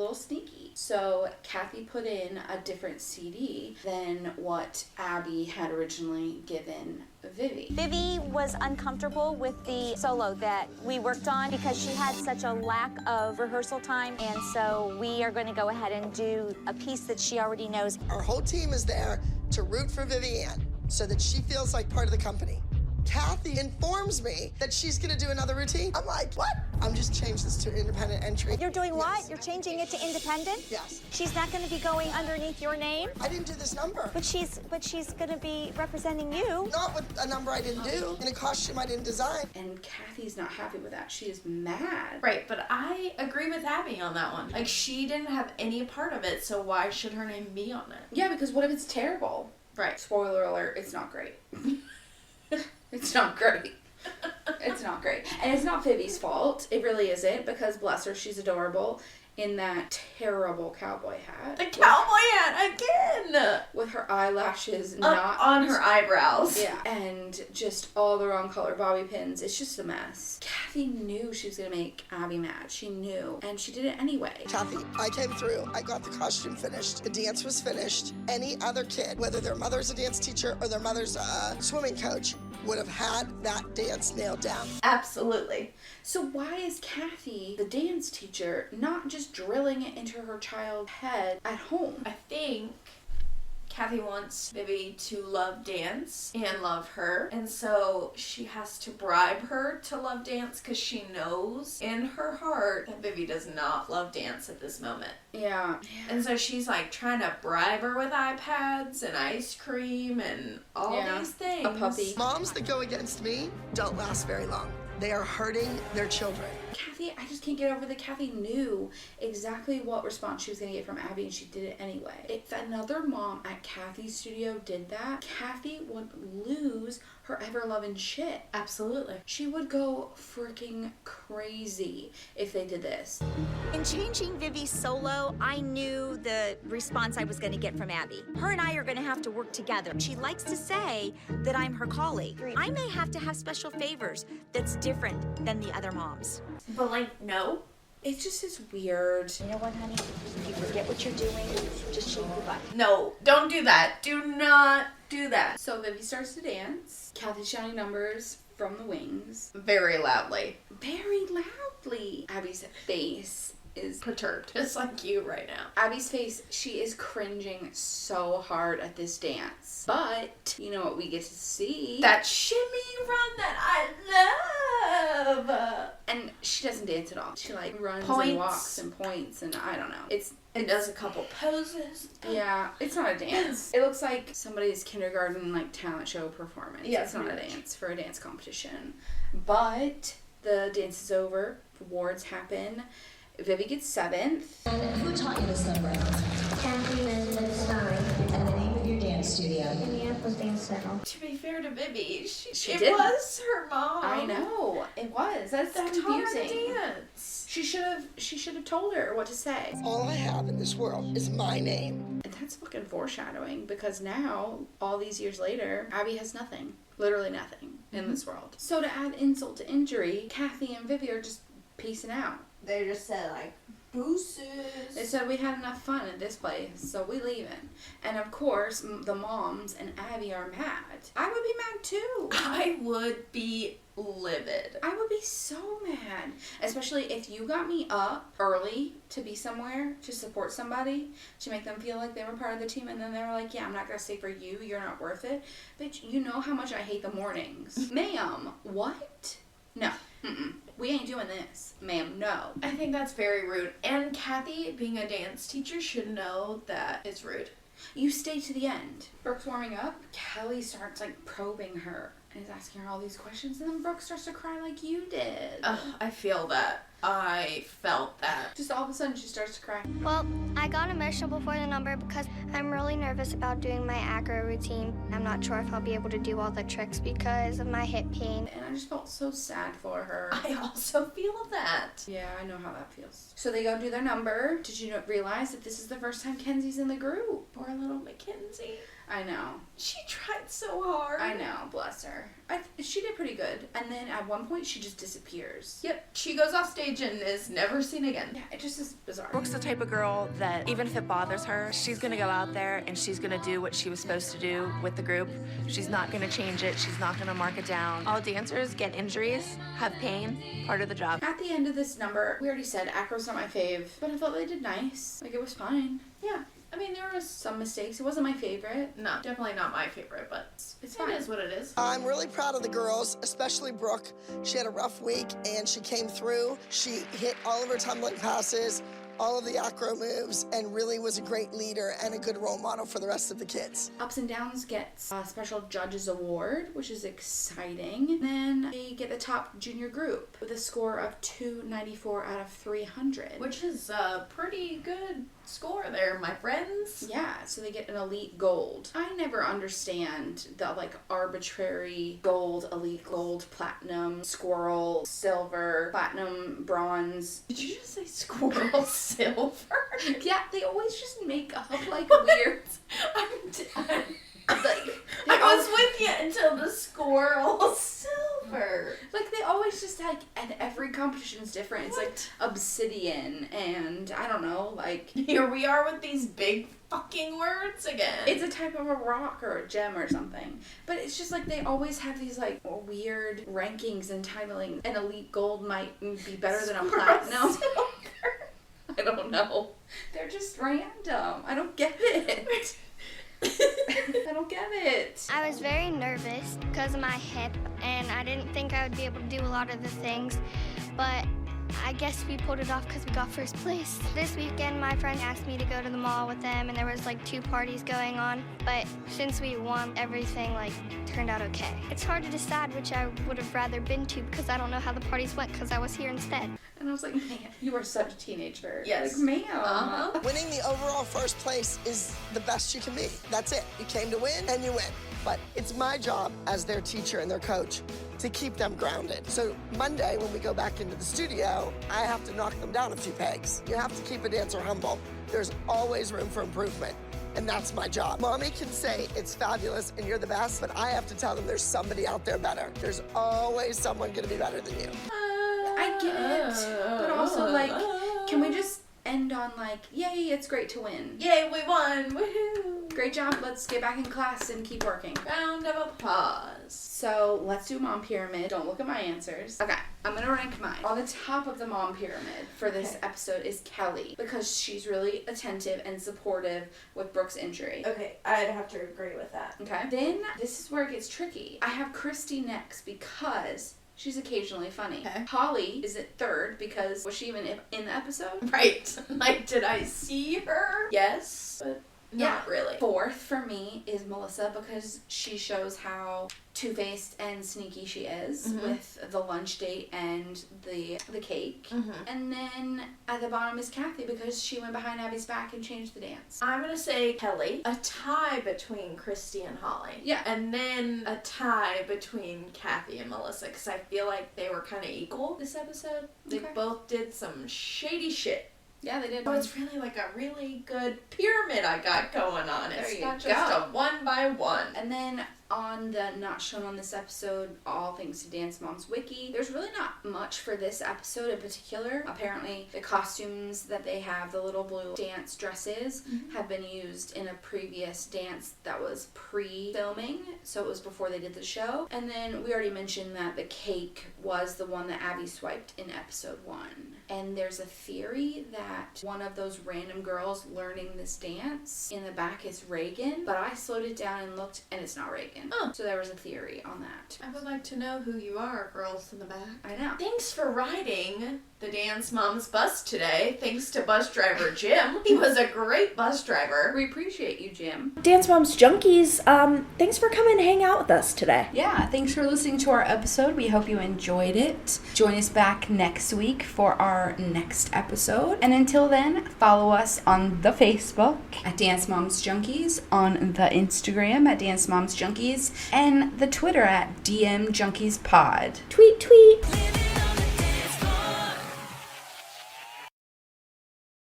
little sneaky. So Kathy put in a different CD than what Abby had originally given Vivi. Vivi was uncomfortable with the solo that we worked on because she had such a lack of rehearsal time, and so we are going to go ahead and do a piece that she already knows. Our whole team is there to root for Vivienne so that she feels like part of the company. Kathy informs me that she's gonna do another routine. I'm like, what? I'm just changed this to independent entry. You're doing what? You're changing it to independent? Yes. She's not going to be going underneath your name? I didn't do this number. But she's going to be representing you. Not with a number I didn't do, in a costume I didn't design. And Kathy's not happy with that. She is mad. Right, but I agree with Abby on that one. Like, she didn't have any part of it, so why should her name be on it? Yeah, because what if it's terrible? Right. Spoiler alert, it's not great. It's not great. It's not great. And it's not Vivi's fault. It really isn't, because bless her, she's adorable in that terrible cowboy hat. The cowboy hat again! With her eyelashes Up not on her eyebrows. Yeah. And just all the wrong color bobby pins. It's just a mess. Kathy knew she was going to make Abby mad. She knew. And she did it anyway. Kathy, I came through. I got the costume finished. The dance was finished. Any other kid, whether their mother's a dance teacher or their mother's a swimming coach, would have had that dance nailed down. Absolutely. So why is Kathy, the dance teacher, not just drilling it into her child's head at home? I think Kathy wants Vivi to love dance and love her, and so she has to bribe her to love dance because she knows in her heart that Vivi does not love dance at this moment. Yeah. And so she's like trying to bribe her with iPads and ice cream and all these things. A puppy. Moms that go against me don't last very long. They are hurting their children. Kathy, I just can't get over that Kathy knew exactly what response she was going to get from Abby, and she did it anyway. If another mom at Kathy's studio did that, Kathy would lose her ever-loving shit. Absolutely. She would go freaking crazy if they did this. In changing Vivi's solo, I knew the response I was going to get from Abby. Her and I are going to have to work together. She likes to say that I'm her colleague. I may have to have special favors that's different than the other moms. But like, no. It just is weird. You know what, honey? If you forget what you're doing, just shake your butt. No, don't do that. Do not do that. So Vivi starts to dance. Kathy's shouting numbers from the wings. Very loudly. Very loudly. Abby's face is Perturbed. Just like you right now. Abby's face, she is cringing so hard at this dance. But, you know what we get to see? That shimmy run that I love. And she doesn't dance at all. She like runs Points. and walks and points and I don't know. It does a couple poses. Yeah, it's not a dance. It looks like somebody's kindergarten like talent show performance. Yeah, it's not a pretty much. dance for a dance competition. But the dance is over. Awards happen. Vivi gets 7th. And who taught you this number? Kathy Stein, And the name of your dance studio? Minneapolis Dance Center. To be fair to Vivi, She it didn't. was her mom. I know. It was. That's That taught her to confusing. dance. She should have told her what to say. All I have in this world is my name. And that's fucking foreshadowing, because now, all these years later, Abby has nothing. Literally nothing in this world. So to add insult to injury, Kathy and Vivi are just peacing out. They just said like, booses. They said we had enough fun at this place, so we leaving. And of course, the moms and Abby are mad. I would be mad too. I would be livid. I would be so mad. Especially if you got me up early to be somewhere, to support somebody, to make them feel like they were part of the team, and then they were like, yeah, I'm not going to stay for you, you're not worth it. Bitch, you know how much I hate the mornings. Ma'am, what? No. Mm-mm. We ain't doing this. Ma'am, no. I think that's very rude. And Kathy, being a dance teacher, should know that it's rude. You stay to the end. Brooke's warming up. Kelly starts like probing her and is asking her all these questions, and then Brooke starts to cry like you did. I feel that. I felt that. Just all of a sudden she starts to cry. Well, I got emotional before the number because I'm really nervous about doing my acro routine. I'm not sure if I'll be able to do all the tricks because of my hip pain. And I just felt so sad for her. I also feel that. Yeah, I know how that feels. So they go do their number. Did you realize that this is the first time Kenzie's in the group? Poor little Mackenzie. I know. She tried so hard. I know, bless her. She did pretty good. And then at one point she just disappears. Yep, she goes off stage stage and is never seen again. Yeah, it just is bizarre. Brooke's the type of girl that even if it bothers her, she's gonna go out there and she's gonna do what she was supposed to do with the group. She's not gonna change it. She's not gonna mark it down. All dancers get injuries, have pain, part of the job. At the end of this number, we already said acro's not my fave, but I thought they did nice. Like, it was fine. Yeah. I mean, there was Some mistakes. It wasn't my favorite. no, definitely not my favorite, but It's fine. It is what it is. I'm really proud of the girls, especially Brooke. She had a rough week and she came through. She hit all of her tumbling passes, all of the acro moves, and really was a great leader and a good role model for the rest of the kids. Ups and Downs gets a special judges award, which is exciting. Then they get the top junior group with a score of 294 out of 300. Which is a pretty good score there, my friends. Yeah, so they get an elite gold. I never understand the like arbitrary gold, elite gold, platinum, squirrel, silver, platinum, bronze. Did you just say squirrel silver? Yeah, they always just make up like weird. I'm done. Like, I was with you until the squirrel silver. like they always just like, and every competition is different. It's like obsidian and I don't know, like Here we are with these big fucking words again. it's a type of a rock or a gem or something. But it's just like they always have these like weird rankings and titling. An elite gold might be better than a platinum. I don't know. They're just random. I don't get it. I don't get it. I was very nervous because of my hip, and I didn't think I would be able to do a lot of the things, but I guess we pulled it off because we got first place. This weekend, my friend asked me to go to the mall with them, and there was like 2 parties going on, but since we won, everything like turned out okay. It's hard to decide which I would have rather been to because I don't know how the parties went because I was here instead. And I was like, man, you are such a teenager. Yes. Like, ma'am. Uh-huh. Winning the overall first place is the best you can be. That's it. You came to win and you win. But it's my job as their teacher and their coach to keep them grounded. So Monday, when we go back into the studio, I have to knock them down a few pegs. You have to keep a dancer humble. There's always room for improvement. And that's my job. Mommy can say it's fabulous and you're the best, but I have to tell them there's somebody out there better. There's always someone gonna be better than you. I get it. But also, like, can we just end on, like, yay, it's great to win. Yay, we won! Woohoo! Great job. Let's get back in class and keep working. Round of applause. So let's do mom pyramid. Don't look at my answers. Okay, I'm gonna rank mine. On the top of the mom pyramid for this episode is Kelly because she's really attentive and supportive with Brooke's injury. Okay, I'd have to agree with that. Okay. Then this is where it gets tricky. I have Christy next because she's occasionally funny. Okay. Holly is at third because was she even in the episode? Right. Like, did I see her? Yes, but not really. Fourth for me is Melissa because she shows how two-faced and sneaky she is with the lunch date and the cake. And then at the bottom is Kathy because she went behind Abby's back and changed the dance. I'm gonna say Kelly. A tie between Christy and Holly. Yeah. And then a tie between Kathy and Melissa because I feel like they were kind of equal this episode. They Okay. both did some shady shit. Yeah, they did. So it's really like a really good pyramid I got going on. It's There you not just go. a 1 by 1. And then on the not shown on this episode, all things to Dance Mom's Wiki, there's really not much for this episode in particular. Apparently, the costumes that they have, the little blue dance dresses, have been used in a previous dance that was pre-filming, so it was before they did the show. And then we already mentioned that the cake was the one that Abby swiped in episode 1. And there's a theory that one of those random girls learning this dance in the back is Reagan, but I slowed it down and looked, and it's not Reagan. Oh. So there was a theory on that. I would like to know who you are, girls in the back. I know. Thanks for riding the Dance Mom's bus today. Thanks to bus driver Jim. He was a great bus driver. We appreciate you, Jim. Dance Moms Junkies, thanks for coming to hang out with us today. Yeah, thanks for listening to our episode. We hope you enjoyed it. Join us back next week for our next episode. And until then, follow us on the Facebook at Dance Moms Junkies, on the Instagram at Dance Moms Junkies, and the Twitter at DM Junkies Pod. Tweet, tweet.